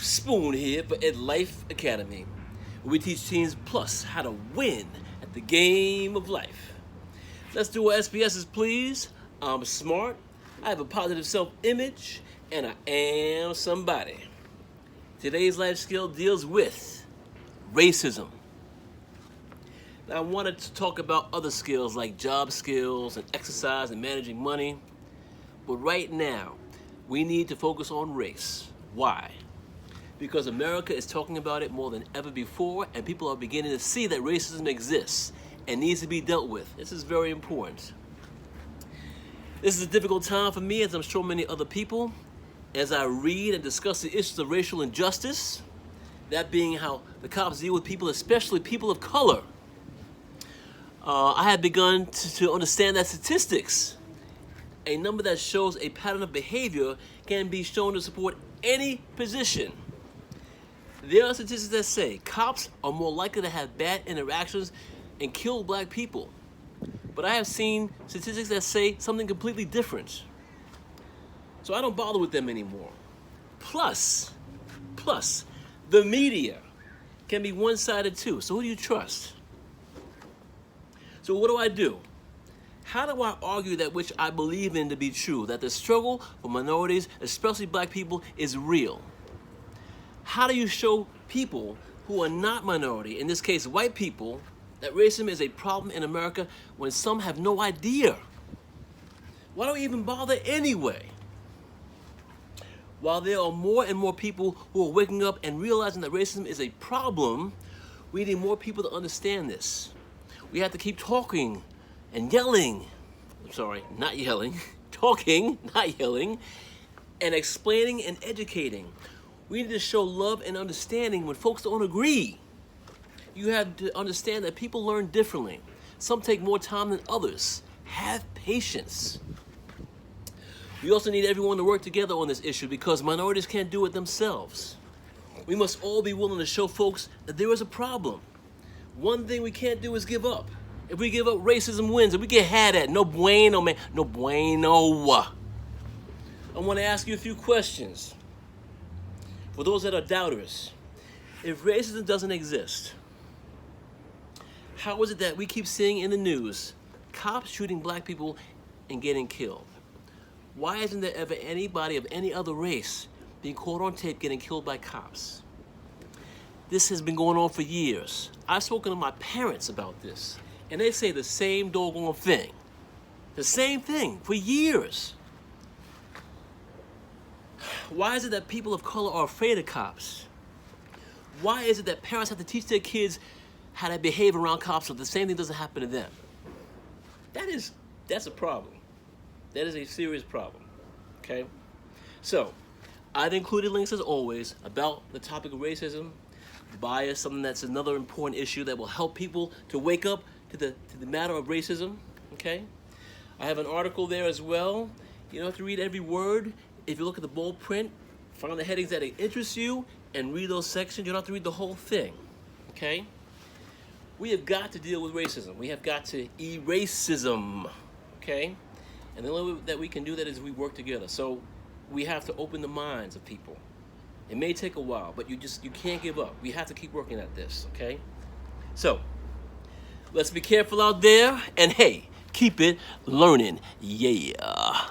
Spoon here for EDLIFE Academy, where we teach teens plus how to win at the game of life. Let's do our SPSs, please. I'm smart, I have a positive self-image, and I am somebody. Today's life skill deals with racism. Now, I wanted to talk about other skills like job skills and exercise and managing money, but right now, we need to focus on race. Why? Because America is talking about it more than ever before, and people are beginning to see that racism exists and needs to be dealt with. This is very important. This is a difficult time for me, as I'm sure many other people, as I read and discuss the issues of racial injustice, that being how the cops deal with people, especially people of color. I have begun to understand that statistics, a number that shows a pattern of behavior, can be shown to support any position. There are statistics that say cops are more likely to have bad interactions and kill black people. But I have seen statistics that say something completely different. So I don't bother with them anymore. Plus, the media can be one-sided too. So who do you trust? So what do? How do I argue that which I believe in to be true, that the struggle for minorities, especially black people, is real? How do you show people who are not minority, in this case white people, that racism is a problem in America when some have no idea? Why do we even bother anyway? While there are more and more people who are waking up and realizing that racism is a problem, we need more people to understand this. We have to keep talking and yelling. I'm sorry, not yelling. Talking, not yelling, and explaining and educating. We need to show love and understanding when folks don't agree. You have to understand that people learn differently. Some take more time than others. Have patience. We also need everyone to work together on this issue because minorities can't do it themselves. We must all be willing to show folks that there is a problem. One thing we can't do is give up. If we give up, racism wins, and we get had at. No bueno, man. No bueno. I want to ask you a few questions. For those that are doubters, if racism doesn't exist, how is it that we keep seeing in the news cops shooting black people and getting killed? Why isn't there ever anybody of any other race being caught on tape getting killed by cops? This has been going on for years. I've spoken to my parents about this, and they say the same doggone thing. The same thing for years. Why is it that people of color are afraid of cops? Why is it that parents have to teach their kids how to behave around cops so the same thing doesn't happen to them? That's a problem. That is a serious problem, okay? So, I've included links as always about the topic of racism, bias, something that's another important issue that will help people to wake up to the matter of racism, okay? I have an article there as well. You don't have to read every word. If you look at the bold print, find the headings that interest you and read those sections. You don't have to read the whole thing, okay? We have got to deal with racism. We have got to erase racism, okay? And the only way that we can do that is we work together. So we have to open the minds of people. It may take a while, but you can't give up. We have to keep working at this, okay? So let's be careful out there, and hey, keep it learning, yeah.